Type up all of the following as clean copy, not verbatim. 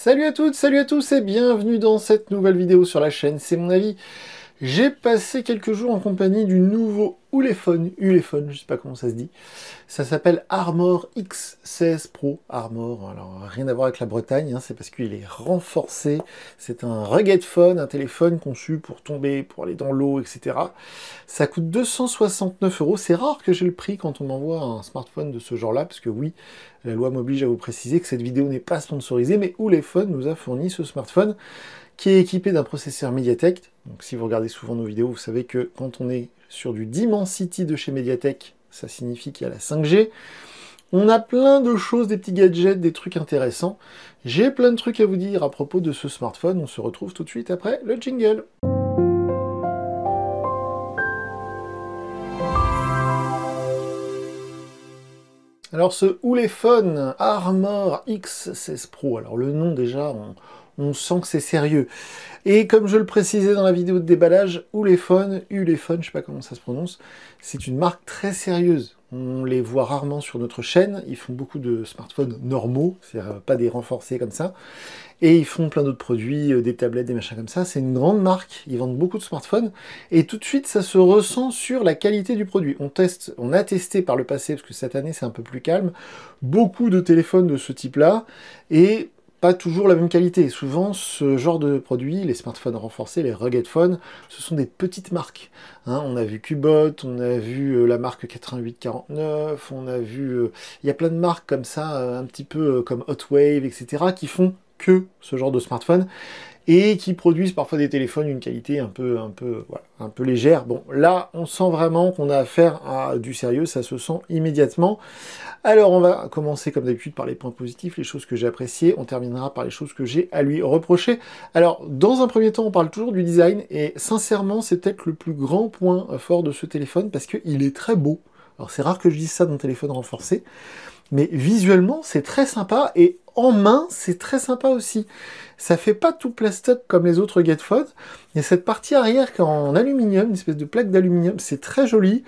Salut à toutes, salut à tous et bienvenue dans cette nouvelle vidéo sur la chaîne, c'est mon avis. J'ai passé quelques jours en compagnie du nouveau Ulefone, je sais pas comment ça se dit. Ça s'appelle Armor X16 Pro. Armor, alors rien à voir avec la Bretagne, hein, c'est parce qu'il est renforcé. C'est un rugged phone, un téléphone conçu pour tomber, pour aller dans l'eau, etc. Ça coûte 269 €. C'est rare que j'ai le prix quand on m'envoie un smartphone de ce genre-là, parce que oui, la loi m'oblige à vous préciser que cette vidéo n'est pas sponsorisée, mais Ulefone nous a fourni ce smartphone qui est équipé d'un processeur MediaTek. Donc si vous regardez souvent nos vidéos, vous savez que quand on est sur du Dimensity de chez MediaTek, ça signifie qu'il y a la 5G. On a plein de choses, des petits gadgets, des trucs intéressants. J'ai plein de trucs à vous dire à propos de ce smartphone. On se retrouve tout de suite après le jingle. Alors ce Ulefone Armor X16 Pro, alors le nom déjà, on sent que c'est sérieux. Et comme je le précisais dans la vidéo de déballage, Ulefone, je sais pas comment ça se prononce, c'est une marque très sérieuse. On les voit rarement sur notre chaîne, ils font beaucoup de smartphones normaux, c'est-à-dire pas des renforcés comme ça. Et ils font plein d'autres produits, des tablettes, des machins comme ça. C'est une grande marque, ils vendent beaucoup de smartphones. Et tout de suite, ça se ressent sur la qualité du produit. On a testé par le passé, parce que cette année c'est un peu plus calme, beaucoup de téléphones de ce type-là, et pas toujours la même qualité. Souvent, ce genre de produits, les smartphones renforcés, les rugged phones, ce sont des petites marques. Hein, on a vu Cubot, on a vu la marque 8849, on a vu... il y a plein de marques comme ça, un petit peu comme Hotwave, etc., qui font que ce genre de smartphone et qui produisent parfois des téléphones d'une qualité voilà, un peu légère. Bon, là, on sent vraiment qu'on a affaire à du sérieux, ça se sent immédiatement. Alors, on va commencer comme d'habitude par les points positifs, les choses que j'ai appréciées. On terminera par les choses que j'ai à lui reprocher. Alors, dans un premier temps, on parle toujours du design, et sincèrement, c'est peut-être le plus grand point fort de ce téléphone, parce qu'il est très beau. Alors, c'est rare que je dise ça d'un téléphone renforcé, mais visuellement, c'est très sympa, et en main, c'est très sympa aussi. Ça fait pas tout plastoc comme les autres Getphone. Il y a cette partie arrière qui est en aluminium, une espèce de plaque d'aluminium, c'est très joli.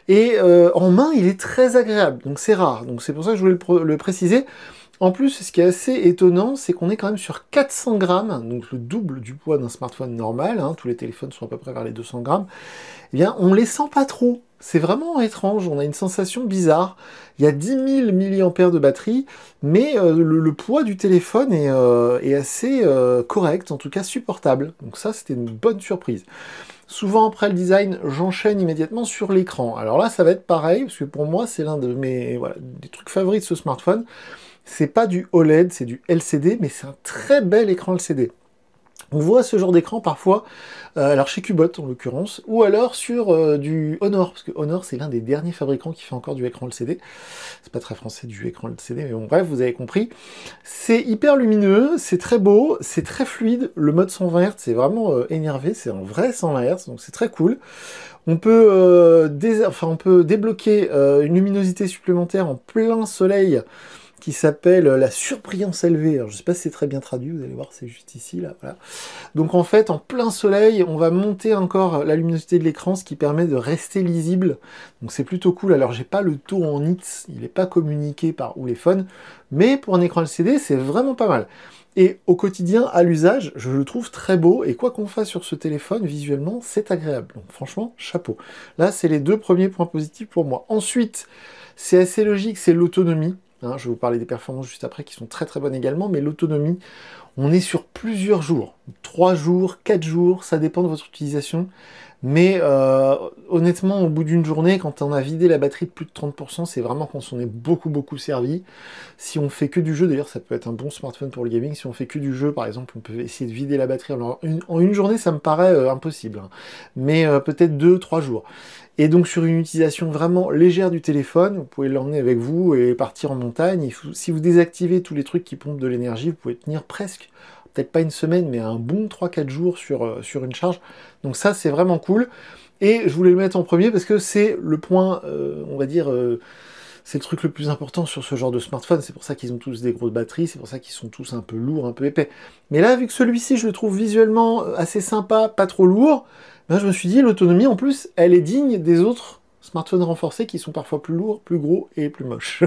Et en main, il est très agréable, donc c'est rare. Donc c'est pour ça que je voulais le préciser. En plus, ce qui est assez étonnant, c'est qu'on est quand même sur 400 grammes, donc le double du poids d'un smartphone normal, hein, tous les téléphones sont à peu près vers les 200 grammes, eh bien, on les sent pas trop. C'est vraiment étrange, on a une sensation bizarre. Il y a 10 000 mAh de batterie, mais le poids du téléphone est assez correct, en tout cas supportable. Donc ça, c'était une bonne surprise. Souvent, après le design, j'enchaîne immédiatement sur l'écran. Alors là, ça va être pareil, parce que pour moi, c'est l'un de mes des trucs favoris de ce smartphone. C'est pas du OLED, c'est du LCD, mais c'est un très bel écran LCD. On voit ce genre d'écran parfois, alors chez Cubot en l'occurrence, ou alors sur du Honor, parce que Honor c'est l'un des derniers fabricants qui fait encore du écran LCD. C'est pas très français du écran LCD, mais bon bref, vous avez compris. C'est hyper lumineux, c'est très beau, c'est très fluide, le mode 120 Hz c'est vraiment énervé, c'est un vrai 120 Hz, donc c'est très cool. On peut, on peut débloquer une luminosité supplémentaire en plein soleil, qui s'appelle la surbrillance élevée. Alors, je ne sais pas si c'est très bien traduit, vous allez voir, c'est juste ici, là, voilà. Donc en fait, en plein soleil, on va monter encore la luminosité de l'écran, ce qui permet de rester lisible. Donc c'est plutôt cool. Alors j'ai pas le taux en nits, il n'est pas communiqué par Ulefone, mais pour un écran LCD, c'est vraiment pas mal. Et au quotidien, à l'usage, je le trouve très beau, et quoi qu'on fasse sur ce téléphone, visuellement, c'est agréable. Donc franchement, chapeau. Là, c'est les deux premiers points positifs pour moi. Ensuite, c'est assez logique, c'est l'autonomie. Hein, je vais vous parler des performances juste après, qui sont très très bonnes également, mais l'autonomie, on est sur plusieurs jours. 3 jours, 4 jours, ça dépend de votre utilisation. Mais honnêtement, au bout d'une journée, quand on a vidé la batterie de plus de 30%, c'est vraiment quand on est beaucoup servi. Si on fait que du jeu, d'ailleurs ça peut être un bon smartphone pour le gaming, si on fait que du jeu par exemple, on peut essayer de vider la batterie. Alors, en une journée, ça me paraît impossible, hein. Mais peut-être 2-3 jours. Et donc sur une utilisation vraiment légère du téléphone, vous pouvez l'emmener avec vous et partir en montagne. Si vous désactivez tous les trucs qui pompent de l'énergie, vous pouvez tenir presque, peut-être pas une semaine, mais un bon 3-4 jours sur une charge. Donc ça, c'est vraiment cool. Et je voulais le mettre en premier parce que c'est le point, on va dire, c'est le truc le plus important sur ce genre de smartphone. C'est pour ça qu'ils ont tous des grosses batteries, c'est pour ça qu'ils sont tous un peu lourds, un peu épais. Mais là, vu que celui-ci, je le trouve visuellement assez sympa, pas trop lourd, ben, je me suis dit, l'autonomie, en plus, elle est digne des autres smartphones renforcés qui sont parfois plus lourds, plus gros et plus moches.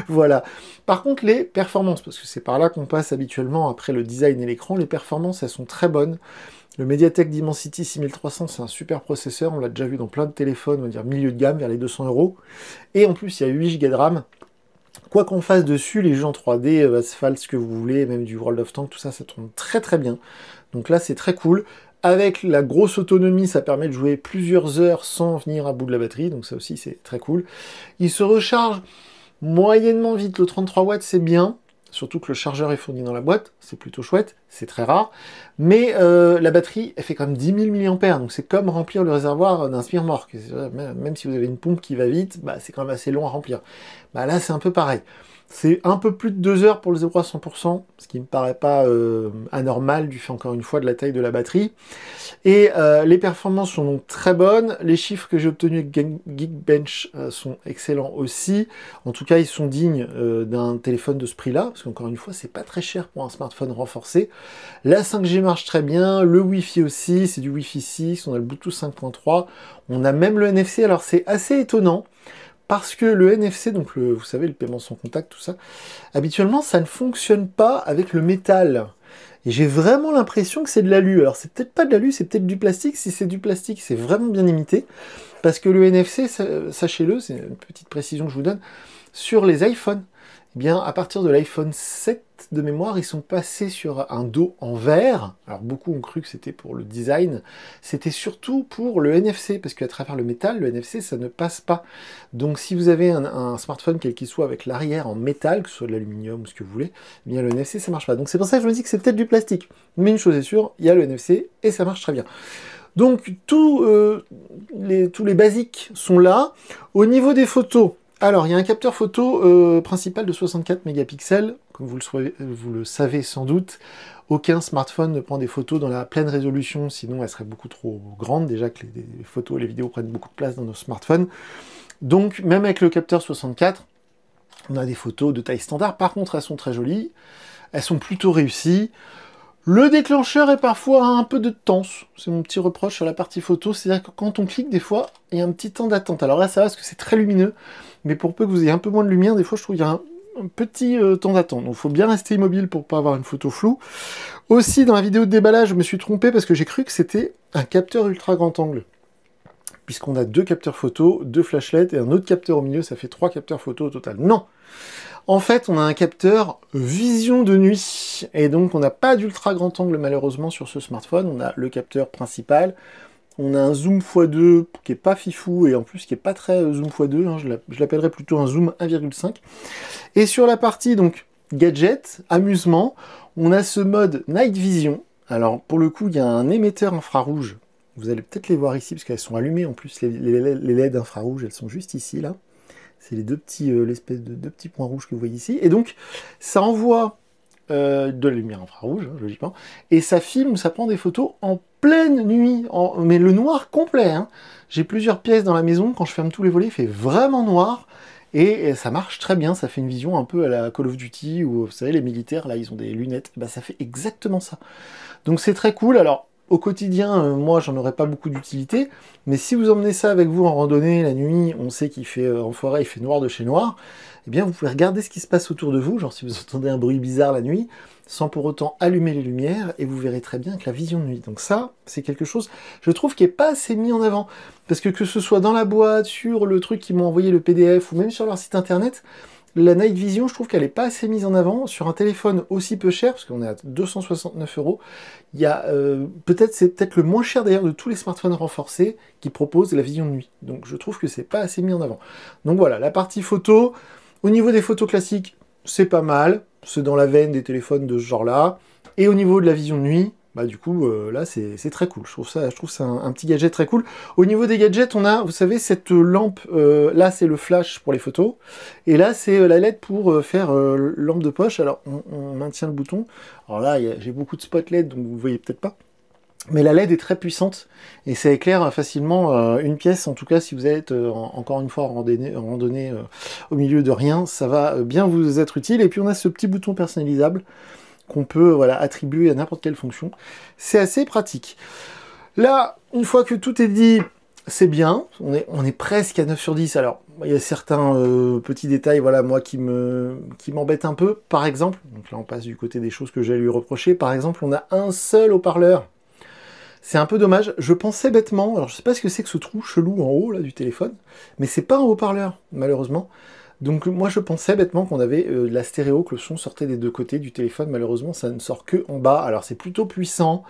Voilà. Par contre, les performances, parce que c'est par là qu'on passe habituellement après le design et l'écran, les performances, elles sont très bonnes. Le MediaTek Dimensity 6300, c'est un super processeur, on l'a déjà vu dans plein de téléphones, on va dire milieu de gamme, vers les 200 €. Et en plus, il y a 8 Go de RAM. Quoi qu'on fasse dessus, les jeux en 3D, Asphalt, ce que vous voulez, même du World of Tanks, tout ça, ça tourne très très bien. Donc là, c'est très cool. Avec la grosse autonomie, ça permet de jouer plusieurs heures sans venir à bout de la batterie, donc ça aussi, c'est très cool. Il se recharge moyennement vite, le 33 watts, c'est bien. Surtout que le chargeur est fourni dans la boîte, c'est plutôt chouette, c'est très rare. Mais la batterie, elle fait quand même 10 000 mAh, donc c'est comme remplir le réservoir d'un spire-morque. Même si vous avez une pompe qui va vite, bah, c'est quand même assez long à remplir. Bah, là, c'est un peu pareil. C'est un peu plus de 2 heures pour le 0 à 100%, ce qui ne me paraît pas anormal du fait encore une fois de la taille de la batterie. Et les performances sont donc très bonnes. Les chiffres que j'ai obtenus avec Geekbench sont excellents aussi. En tout cas, ils sont dignes d'un téléphone de ce prix-là, parce qu'encore une fois, c'est pas très cher pour un smartphone renforcé. La 5G marche très bien, le Wi-Fi aussi, c'est du Wi-Fi 6, on a le Bluetooth 5.3, on a même le NFC. Alors c'est assez étonnant, parce que le NFC, donc vous savez, le paiement sans contact, tout ça, habituellement, ça ne fonctionne pas avec le métal. Et j'ai vraiment l'impression que c'est de l'alu. Alors, c'est peut-être pas de l'alu, c'est peut-être du plastique. Si c'est du plastique, c'est vraiment bien imité. Parce que le NFC, sachez-le, c'est une petite précision que je vous donne, sur les iPhones, eh bien, à partir de l'iPhone 7 de mémoire, ils sont passés sur un dos en verre. Alors, beaucoup ont cru que c'était pour le design. C'était surtout pour le NFC, parce qu'à travers le métal, le NFC, ça ne passe pas. Donc, si vous avez un smartphone, quel qu'il soit, avec l'arrière en métal, que ce soit de l'aluminium ou ce que vous voulez, eh bien, le NFC, ça marche pas. Donc, c'est pour ça que je me dis que c'est peut-être du plastique. Mais une chose est sûre, il y a le NFC et ça marche très bien. Donc, tous les basiques sont là. Au niveau des photos, alors, il y a un capteur photo principal de 64 mégapixels, comme vous le savez sans doute. Aucun smartphone ne prend des photos dans la pleine résolution, sinon elles seraient beaucoup trop grandes. Déjà que les photos et les vidéos prennent beaucoup de place dans nos smartphones. Donc, même avec le capteur 64, on a des photos de taille standard. Par contre, elles sont très jolies, elles sont plutôt réussies. Le déclencheur est parfois un peu de temps. C'est mon petit reproche sur la partie photo. C'est-à-dire que quand on clique, des fois, il y a un petit temps d'attente. Alors là, ça va parce que c'est très lumineux. Mais pour peu que vous ayez un peu moins de lumière, des fois, je trouve qu'il y a un petit temps d'attente. Donc, il faut bien rester immobile pour ne pas avoir une photo floue. Aussi, dans la vidéo de déballage, je me suis trompé parce que j'ai cru que c'était un capteur ultra grand angle. Puisqu'on a 2 capteurs photo, 2 flashlights et un autre capteur au milieu. Ça fait 3 capteurs photo au total. Non! En fait, on a un capteur vision de nuit, et donc on n'a pas d'ultra grand angle malheureusement sur ce smartphone. On a le capteur principal, on a un zoom x2 qui est pas fifou, et en plus qui est pas très zoom x2, hein, je l'appellerais plutôt un zoom 1,5. Et sur la partie donc gadget, amusement, on a ce mode night vision. Alors pour le coup, il y a un émetteur infrarouge, vous allez peut-être les voir ici, parce qu'elles sont allumées en plus, les LED infrarouges, elles sont juste ici, là. C'est les l'espèce de deux petits points rouges que vous voyez ici. Et donc, ça envoie de la lumière infrarouge, hein, logiquement, et ça filme, ça prend des photos en pleine nuit, mais le noir complet. Hein. J'ai plusieurs pièces dans la maison, quand je ferme tous les volets, il fait vraiment noir, et ça marche très bien, ça fait une vision un peu à la Call of Duty, où vous savez, les militaires, là, ils ont des lunettes, bah, ça fait exactement ça. Donc c'est très cool. Alors, au quotidien, moi, j'en aurais pas beaucoup d'utilité, mais si vous emmenez ça avec vous en randonnée, la nuit, on sait qu'il fait, en forêt, il fait noir de chez noir, eh bien, vous pouvez regarder ce qui se passe autour de vous, genre si vous entendez un bruit bizarre la nuit, sans pour autant allumer les lumières, et vous verrez très bien avec la vision de nuit. Donc ça, c'est quelque chose, je trouve, qui n'est pas assez mis en avant, parce que ce soit dans la boîte, sur le truc qu'ils m'ont envoyé, le PDF, ou même sur leur site internet, la Night Vision, je trouve qu'elle n'est pas assez mise en avant sur un téléphone aussi peu cher, parce qu'on est à 269 €. Il y a c'est peut-être le moins cher d'ailleurs de tous les smartphones renforcés qui proposent la vision de nuit. Donc je trouve que c'est pas assez mis en avant. Donc voilà, la partie photo. Au niveau des photos classiques, c'est pas mal. C'est dans la veine des téléphones de ce genre-là. Et au niveau de la vision de nuit, bah du coup, là, c'est très cool. Je trouve ça un petit gadget très cool. Au niveau des gadgets, on a, vous savez, cette lampe, là, c'est le flash pour les photos, et là, c'est la LED pour faire lampe de poche. Alors, on maintient le bouton. Alors là, j'ai beaucoup de spot LED, donc vous voyez peut-être pas. Mais la LED est très puissante, et ça éclaire facilement une pièce. En tout cas, si vous êtes, encore une fois, en randonnée au milieu de rien, ça va bien vous être utile. Et puis, on a ce petit bouton personnalisable, qu'on peut voilà, attribuer à n'importe quelle fonction. C'est assez pratique. Là, une fois que tout est dit, c'est bien, on est presque à 9 sur 10. Alors, il y a certains petits détails, voilà, moi, qui m'embêtent un peu. Par exemple, donc là, on passe du côté des choses que j'ai lui reprocher. Par exemple, on a un seul haut-parleur. C'est un peu dommage. Je pensais bêtement, alors je sais pas ce que c'est que ce trou chelou en haut, là, du téléphone, mais c'est pas un haut-parleur, malheureusement. Donc, moi, je pensais bêtement qu'on avait de la stéréo, que le son sortait des deux côtés du téléphone. Malheureusement, ça ne sort que en bas. Alors, c'est plutôt puissant.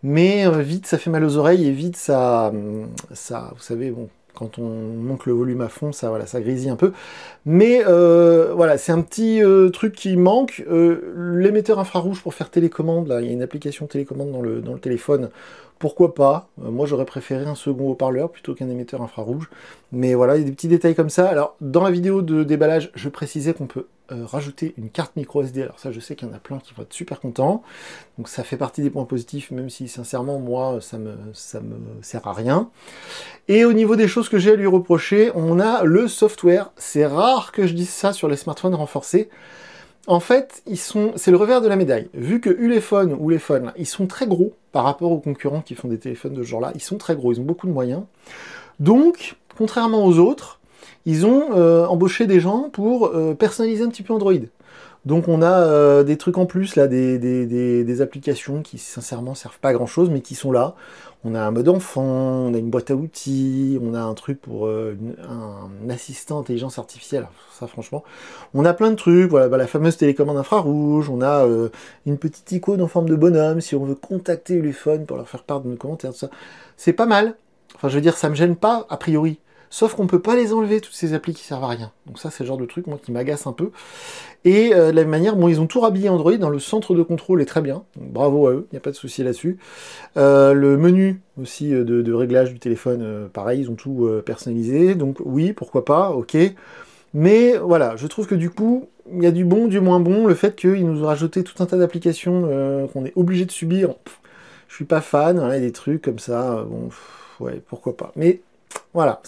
Mais vite, ça fait mal aux oreilles et vite, vous savez, bon, quand on monte le volume à fond, ça, voilà, ça grésille un peu. Mais voilà, c'est un petit truc qui manque. L'émetteur infrarouge pour faire télécommande, là, il y a une application télécommande dans le téléphone. Pourquoi pas? Moi, j'aurais préféré un second haut-parleur plutôt qu'un émetteur infrarouge. Mais voilà, il y a des petits détails comme ça. Alors, dans la vidéo de déballage, je précisais qu'on peut rajouter une carte micro SD. Alors ça, je sais qu'il y en a plein qui vont être super contents. Donc ça fait partie des points positifs, même si sincèrement, moi, ça me sert à rien. Et au niveau des choses que j'ai à lui reprocher, on a le software. C'est rare que je dise ça sur les smartphones renforcés. En fait, c'est le revers de la médaille. Vu que Ulefone ou Ulefone, ils sont très gros par rapport aux concurrents qui font des téléphones de ce genre-là, ils sont très gros, ils ont beaucoup de moyens. Donc, contrairement aux autres, ils ont embauché des gens pour personnaliser un petit peu Android. Donc on a des trucs en plus, là, des applications qui sincèrement servent pas à grand chose, mais qui sont là. On a un mode enfant, on a une boîte à outils, on a un truc pour un assistant intelligence artificielle, ça franchement. On a plein de trucs, voilà, bah, la fameuse télécommande infrarouge, on a une petite icône en forme de bonhomme, si on veut contacter Ulefone pour leur faire part de nos commentaires, tout ça. C'est pas mal. Enfin, je veux dire, ça me gêne pas, a priori. Sauf qu'on peut pas les enlever, toutes ces applis qui servent à rien. Donc ça, c'est le genre de truc, moi, qui m'agace un peu. Et de la même manière, bon, ils ont tout rhabillé Android, dans le centre de contrôle est très bien. Donc, bravo à eux, il n'y a pas de souci là-dessus. Le menu aussi de réglage du téléphone, pareil, ils ont tout personnalisé. Donc oui, pourquoi pas, ok. Mais voilà, je trouve que du coup, il y a du bon, du moins bon. Le fait qu'ils nous ont rajouté tout un tas d'applications qu'on est obligé de subir, je suis pas fan. Hein, il y a des trucs comme ça, bon, ouais, pourquoi pas. Mais voilà,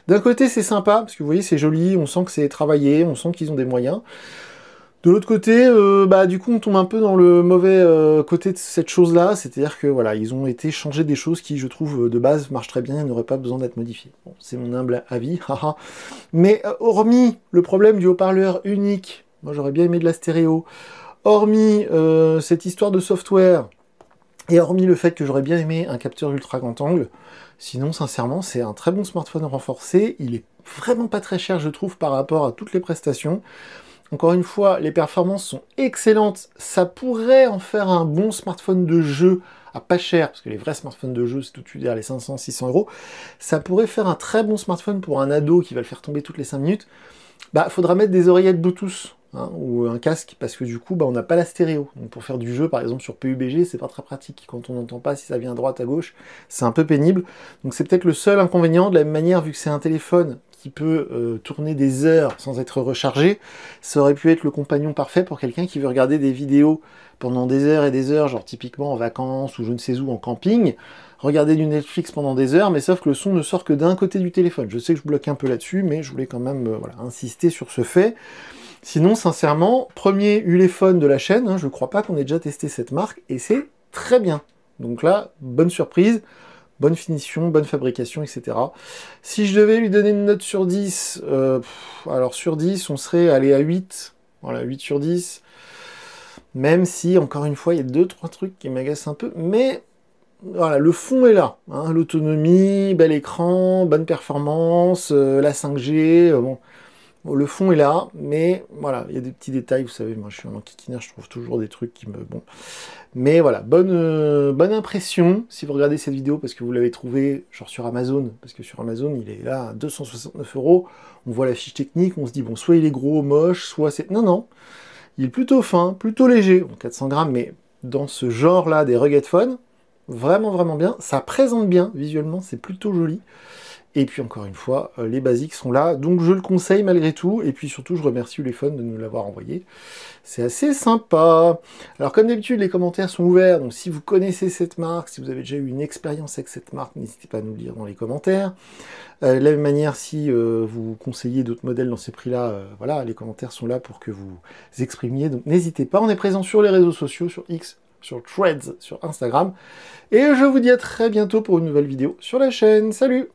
d'un côté c'est sympa, parce que vous voyez c'est joli, on sent que c'est travaillé, on sent qu'ils ont des moyens. De l'autre côté, bah du coup on tombe un peu dans le mauvais côté de cette chose-là, c'est-à-dire que voilà, ils ont été changés des choses qui, je trouve, de base marchent très bien et n'auraient pas besoin d'être modifiées. Bon, c'est mon humble avis, haha. Mais hormis le problème du haut-parleur unique, moi j'aurais bien aimé de la stéréo, hormis cette histoire de software, et hormis le fait que j'aurais bien aimé un capteur ultra grand angle, sinon sincèrement c'est un très bon smartphone renforcé, il est vraiment pas très cher je trouve par rapport à toutes les prestations. Encore une fois, les performances sont excellentes, ça pourrait en faire un bon smartphone de jeu à pas cher, parce que les vrais smartphones de jeu c'est tout de suite vers les 500-600 euros, ça pourrait faire un très bon smartphone pour un ado qui va le faire tomber toutes les 5 minutes. Bah faudra mettre des oreillettes Bluetooth. Hein, ou un casque, parce que du coup, bah, on n'a pas la stéréo. Donc pour faire du jeu, par exemple, sur PUBG, c'est pas très pratique. Quand on n'entend pas si ça vient à droite, à gauche, c'est un peu pénible. Donc c'est peut-être le seul inconvénient. De la même manière, vu que c'est un téléphone qui peut tourner des heures sans être rechargé, ça aurait pu être le compagnon parfait pour quelqu'un qui veut regarder des vidéos pendant des heures et des heures, genre typiquement en vacances ou je ne sais où, en camping, regarder du Netflix pendant des heures, mais sauf que le son ne sort que d'un côté du téléphone. Je sais que je bloque un peu là-dessus, mais je voulais quand même voilà, insister sur ce fait. Sinon, sincèrement, premier Ulefone de la chaîne, hein, je crois pas qu'on ait déjà testé cette marque, et c'est très bien. Donc là, bonne surprise, bonne finition, bonne fabrication, etc. Si je devais lui donner une note sur 10, alors sur 10, on serait allé à 8, voilà, 8 sur 10, même si, encore une fois, il y a 2-3 trucs qui m'agacent un peu, mais voilà, le fond est là, hein, l'autonomie, bel écran, bonne performance, la 5G, bon... Bon, le fond est là, mais voilà, il y a des petits détails, vous savez, moi je suis un enquiquineur, je trouve toujours des trucs qui me... Bon. Mais voilà, bonne impression, si vous regardez cette vidéo, parce que vous l'avez trouvé, genre sur Amazon, parce que sur Amazon, il est là à 269 €, on voit la fiche technique, on se dit, bon, soit il est gros, moche, soit c'est... Non, non, il est plutôt fin, plutôt léger, bon, 400 grammes, mais dans ce genre-là des rugged phones, vraiment, vraiment bien, ça présente bien, visuellement, c'est plutôt joli. Et puis encore une fois, les basiques sont là, donc je le conseille malgré tout, et puis surtout je remercie Ulefone de nous l'avoir envoyé. C'est assez sympa. Alors comme d'habitude, les commentaires sont ouverts, donc si vous connaissez cette marque, si vous avez déjà eu une expérience avec cette marque, n'hésitez pas à nous le dire dans les commentaires. De la même manière, si vous conseillez d'autres modèles dans ces prix-là, voilà, les commentaires sont là pour que vous exprimiez, donc n'hésitez pas. On est présent sur les réseaux sociaux, sur X, sur Threads, sur Instagram, et je vous dis à très bientôt pour une nouvelle vidéo sur la chaîne. Salut!